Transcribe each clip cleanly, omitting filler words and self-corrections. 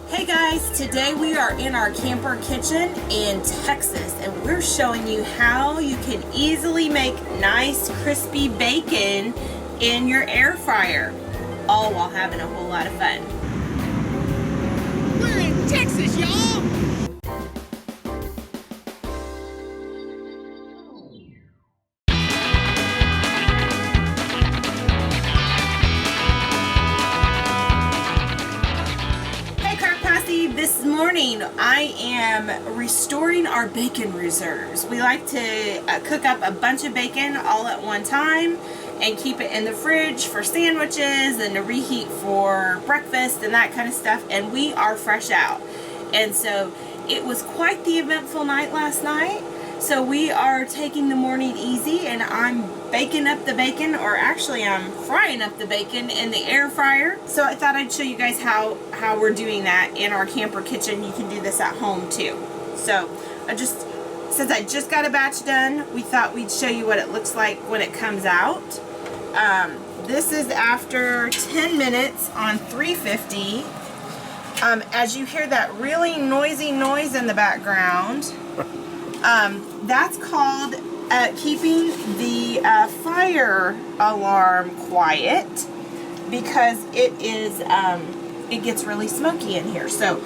Hey guys, today we are in our camper kitchen in Texas and we're showing you how you can easily make nice crispy bacon in your air fryer, all while having a whole lot of fun. We're in Texas, y'all! This morning I am restoring our bacon reserves. We like to cook up a bunch of bacon all at one time and keep it in the fridge for sandwiches and to reheat for breakfast and that kind of stuff, and we are fresh out. And so it was quite the eventful night last night, so we are taking the morning easy and I'm baking up the bacon, or actually I'm frying up the bacon in the air fryer. So I thought I'd show you guys how we're doing that in our camper kitchen. You can do this at home too. So since I just got a batch done, we thought we'd show you what it looks like when it comes out. This is after 10 minutes on 350. As you hear that really noisy noise in the background, that's called keeping the fire alarm quiet, because it gets really smoky in here. So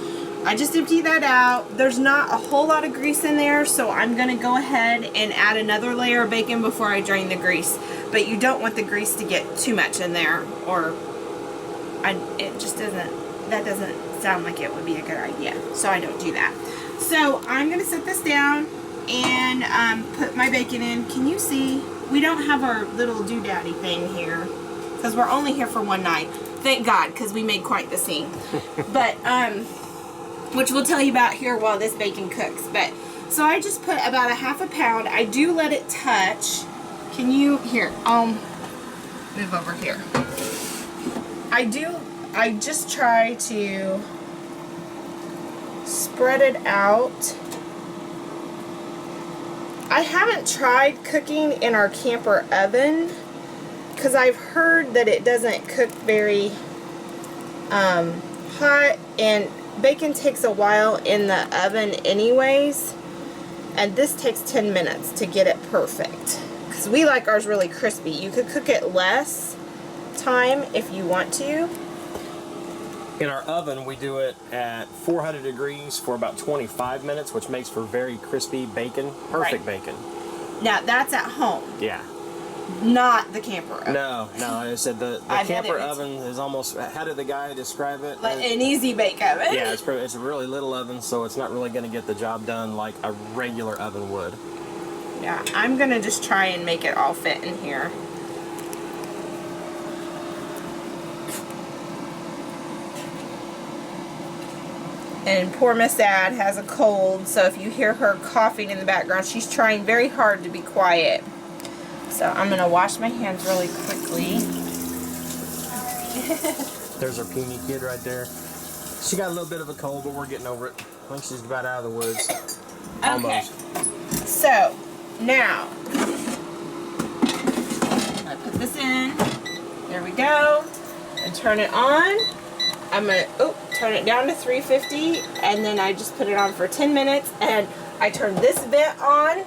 I just emptied that out. There's not a whole lot of grease in there, so I'm gonna go ahead and add another layer of bacon before I drain the grease. But you don't want the grease to get too much in there, or that doesn't sound like it would be a good idea, so I don't do that. So I'm gonna set this down and put my bacon in. Can you see? We don't have our little doodaddy thing here because we're only here for one night. Thank God, because we made quite the scene. But which we'll tell you about here while this bacon cooks. But so I just put about a half a pound. I do let it touch. Can you here? Move over here. I just try to spread it out. I haven't tried cooking in our camper oven because I've heard that it doesn't cook very hot, and bacon takes a while in the oven anyways, and this takes 10 minutes to get it perfect because we like ours really crispy. You could cook it less time if you want to. In our oven, we do it at 400 degrees for about 25 minutes, which makes for very crispy bacon. Perfect bacon. Now, that's at home. Yeah. Not the camper oven. No, I said the camper oven is almost, how did the guy describe it? Like an easy bake oven. Yeah, it's a really little oven, so it's not really going to get the job done like a regular oven would. Yeah, I'm going to just try and make it all fit in here. And poor Miss Ad has a cold, so if you hear her coughing in the background, she's trying very hard to be quiet. So I'm going to wash my hands really quickly. There's our puny kid right there. She got a little bit of a cold, but we're getting over it. I think she's about out of the woods. Okay. Almost. So, now, I put this in. There we go. And turn it on. I'm going to turn it down to 350, and then I just put it on for 10 minutes, and I turn this vent on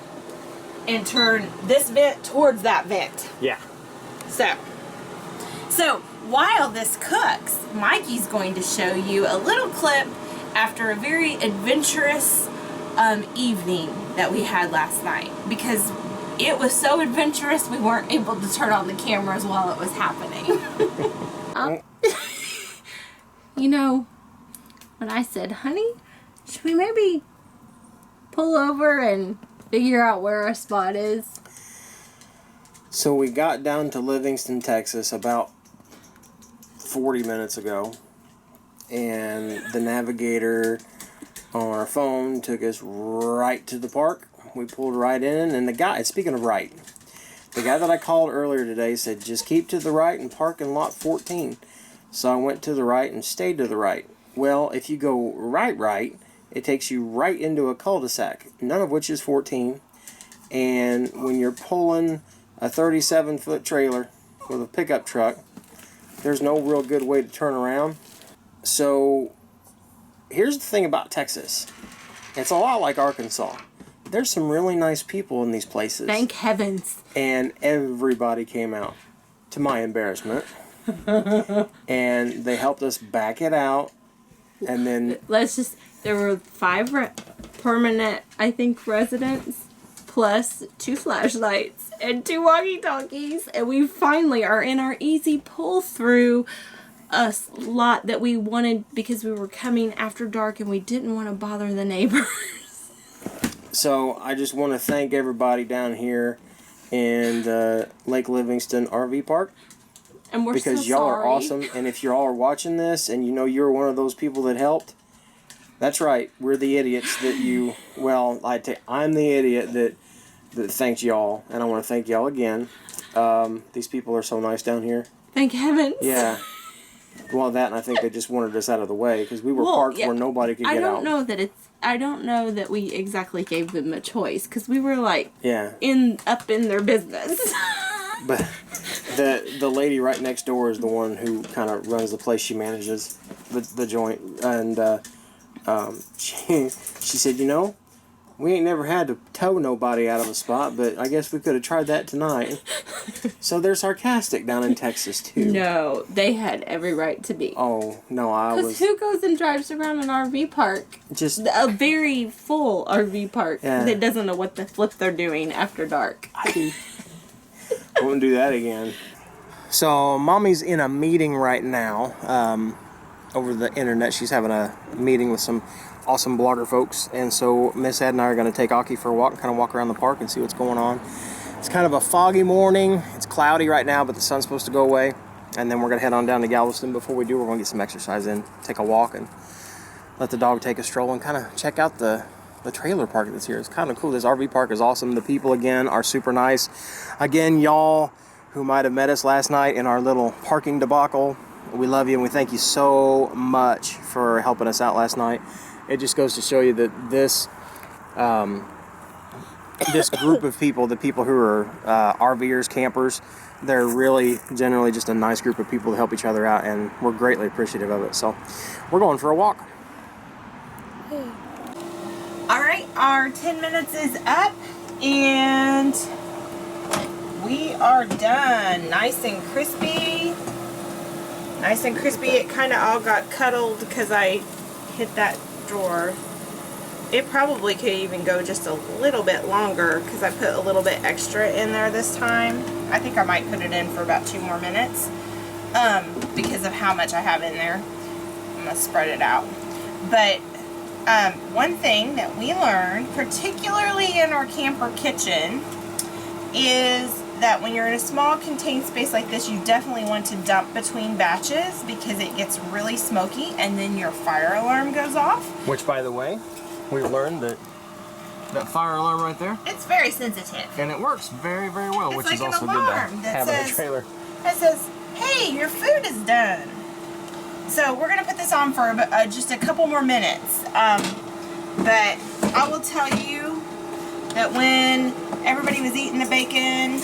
and turn this vent towards that vent. Yeah. So while this cooks, Mikey's going to show you a little clip after a very adventurous evening that we had last night, because it was so adventurous we weren't able to turn on the cameras while it was happening. You know, when I said, honey, should we maybe pull over and figure out where our spot is? So we got down to Livingston, Texas about 40 minutes ago, and the navigator on our phone took us right to the park. We pulled right in, and the guy, speaking of right, the guy that I called earlier today said just keep to the right and park in lot 14. So I went to the right and stayed to the right. Well, if you go right, it takes you right into a cul-de-sac, none of which is 14. And when you're pulling a 37-foot trailer with a pickup truck, there's no real good way to turn around. So here's the thing about Texas. It's a lot like Arkansas. There's some really nice people in these places. Thank heavens. And everybody came out, to my embarrassment. And they helped us back it out. And then... There were 5 permanent, I think, residents, plus 2 flashlights and 2 walkie-talkies. And we finally are in our easy pull-through a lot that we wanted because we were coming after dark and we didn't want to bother the neighbors. So I just want to thank everybody down here in the Lake Livingston RV Park. And we're because so y'all sorry. are awesome. And if y'all are watching this and you know you're one of those people that helped, that's right. We're the idiots that you... Well, I'm the idiot that thanked y'all. And I want to thank y'all again. These people are so nice down here. Thank heavens. Yeah. Well, that, and I think they just wanted us out of the way because we were parked where nobody could get out. I don't know that we exactly gave them a choice because we were like up in their business. But the lady right next door is the one who kind of runs the place. She manages the joint, and she said, we ain't never had to tow nobody out of a spot, but I guess we could have tried that tonight. So they're sarcastic down in Texas, too. No, they had every right to be. Oh, no, Because who goes and drives around an RV park? Just a very full RV park that doesn't know what the flip they're doing after dark. I won't do that again. So, Mommy's in a meeting right now over the internet. She's having a meeting with some awesome blogger folks, and so Miss Ed and I are going to take Aki for a walk and kind of walk around the park and see what's going on. It's kind of a foggy morning. It's cloudy right now, but the sun's supposed to go away, and then we're going to head on down to Galveston. Before we do, we're going to get some exercise in, take a walk, and let the dog take a stroll and kind of check out the trailer park that's here. It's kind of cool. This RV park is awesome. The people, again, are super nice. Again, y'all who might have met us last night in our little parking debacle, we love you, and we thank you so much for helping us out last night. It just goes to show you that this group of people, the people who are RVers, campers, they're really generally just a nice group of people to help each other out, and we're greatly appreciative of it. So we're going for a walk. All right, our 10 minutes is up, and we are done. Nice and crispy. Nice and crispy. It kind of all got cuddled because I hit that drawer. It probably could even go just a little bit longer because I put a little bit extra in there this time. I think I might put it in for about 2 more minutes because of how much I have in there. I'm going to spread it out. But one thing that we learned, particularly in our camper kitchen, is that when you're in a small contained space like this, you definitely want to dump between batches because it gets really smoky and then your fire alarm goes off. Which, by the way, we learned that fire alarm right there, it's very sensitive. and it works very, very well, It's which like is an also good to alarm that have in a says- trailer. It says, hey, your food is done. So we're going to put this on for just a couple more minutes. But I will tell you that when everybody was eating the bacon,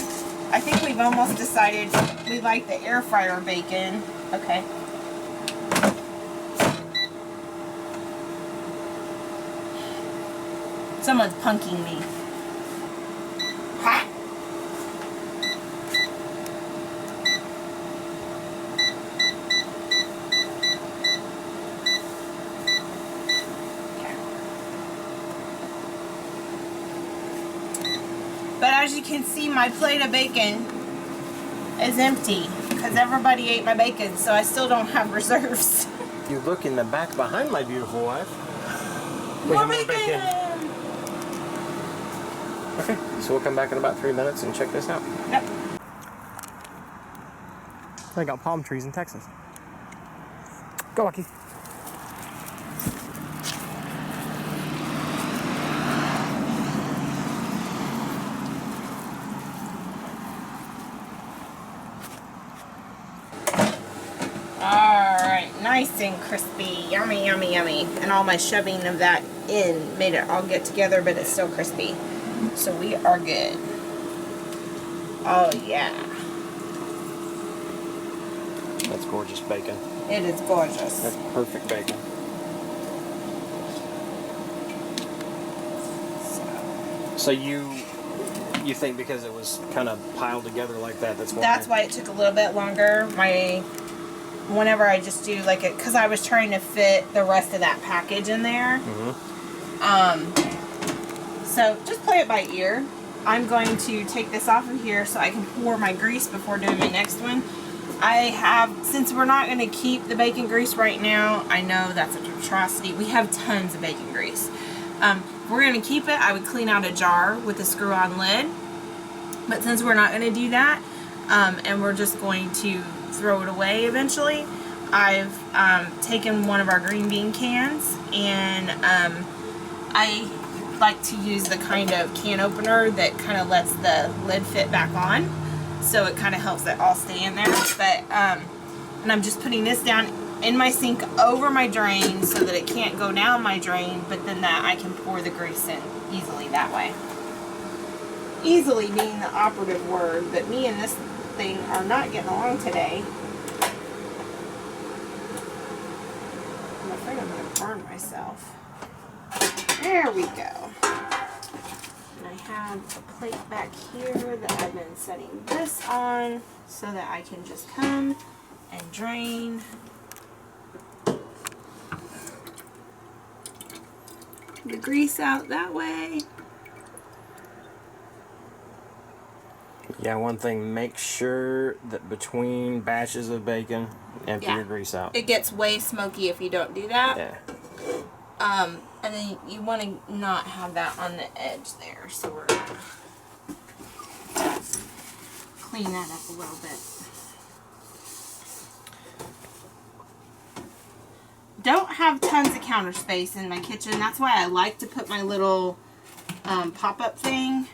I think we've almost decided we like the air fryer bacon. Okay. Someone's punking me. Ha! But as you can see, my plate of bacon is empty because everybody ate my bacon, so I still don't have reserves. You look in the back behind my beautiful wife. More bacon! Okay, so we'll come back in about 3 minutes and check this out. Yep. They got palm trees in Texas. Go, Lucky. Alright, nice and crispy. Yummy, yummy, yummy. And all my shoving of that in made it all get together, but it's still crispy. So we are good. Oh, yeah. That's gorgeous bacon. It is gorgeous. That's perfect bacon. So you think because it was kind of piled together like that, that's why? That's why it took a little bit longer. Whenever I just do like it, because I was trying to fit the rest of that package in there. So just play it by ear. I'm going to take this off of here so I can pour my grease before doing my next one. Since we're not going to keep the bacon grease right now, I know that's an atrocity. We have tons of bacon grease. If we're going to keep it, I would clean out a jar with a screw-on lid. But since we're not going to do that, and we're just going to throw it away eventually, I've taken one of our green bean cans, and I like to use the kind of can opener that kind of lets the lid fit back on, so it kind of helps it all stay in there. But and I'm just putting this down in my sink over my drain so that it can't go down my drain, but then that I can pour the grease in easily that way. Easily being the operative word, but me and this thing are not getting along today. I'm afraid I'm going to burn myself. There we go. And I have a plate back here that I've been setting this on so that I can just come and drain the grease out that way. Yeah, one thing, make sure that between batches of bacon, empty your grease out. It gets way smoky if you don't do that. Yeah. And then you want to not have that on the edge there, so we're going to clean that up a little bit. Don't have tons of counter space in my kitchen. That's why I like to put my little pop-up thing.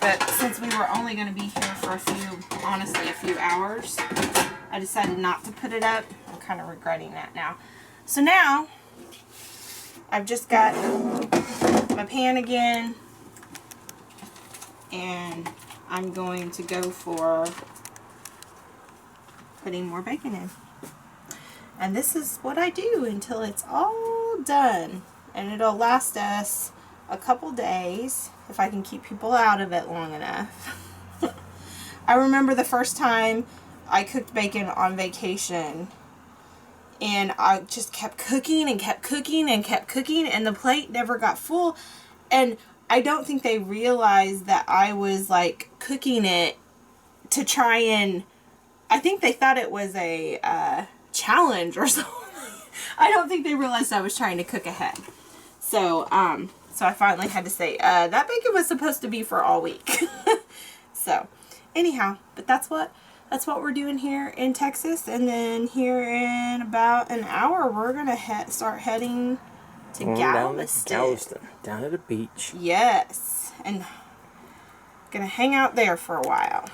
But since we were only going to be here for a few hours, I decided not to put it up. I'm kind of regretting that now. So now, I've just got my pan again, and I'm going to go for putting more bacon in. And this is what I do until it's all done. And it'll last us a couple days if I can keep people out of it long enough. I remember the first time I cooked bacon on vacation, and I just kept cooking and kept cooking and kept cooking, and the plate never got full. And I don't think they realized that I was like cooking it to try and, I think they thought it was a challenge or something. I don't think they realized I was trying to cook ahead. So I finally had to say, that bacon was supposed to be for all week. So, anyhow, but that's what we're doing here in Texas. And then here in about an hour, we're going to start heading to Galveston. Down at the beach. Yes. And going to hang out there for a while.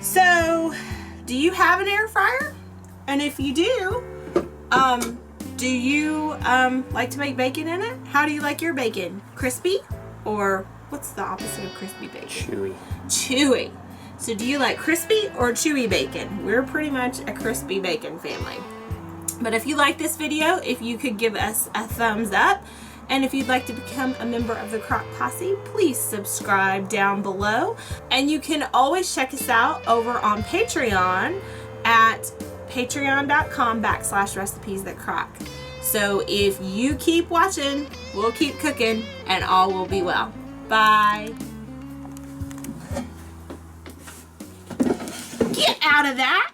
So, do you have an air fryer? And if you do you like to make bacon in it? How do you like your bacon? Crispy? Or what's the opposite of crispy bacon? Chewy. Chewy. So do you like crispy or chewy bacon? We're pretty much a crispy bacon family. But if you like this video, if you could give us a thumbs up, and if you'd like to become a member of the Crock Posse, please subscribe down below. And you can always check us out over on Patreon at patreon.com/recipesthatcrock. So if you keep watching, we'll keep cooking, and all will be well. Bye. Get out of that!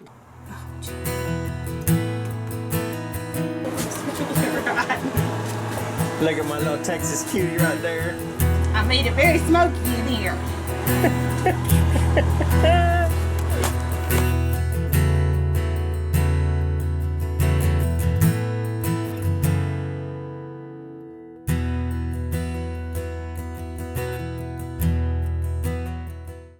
Look at my little Texas cutie right there. I made it very smoky in here.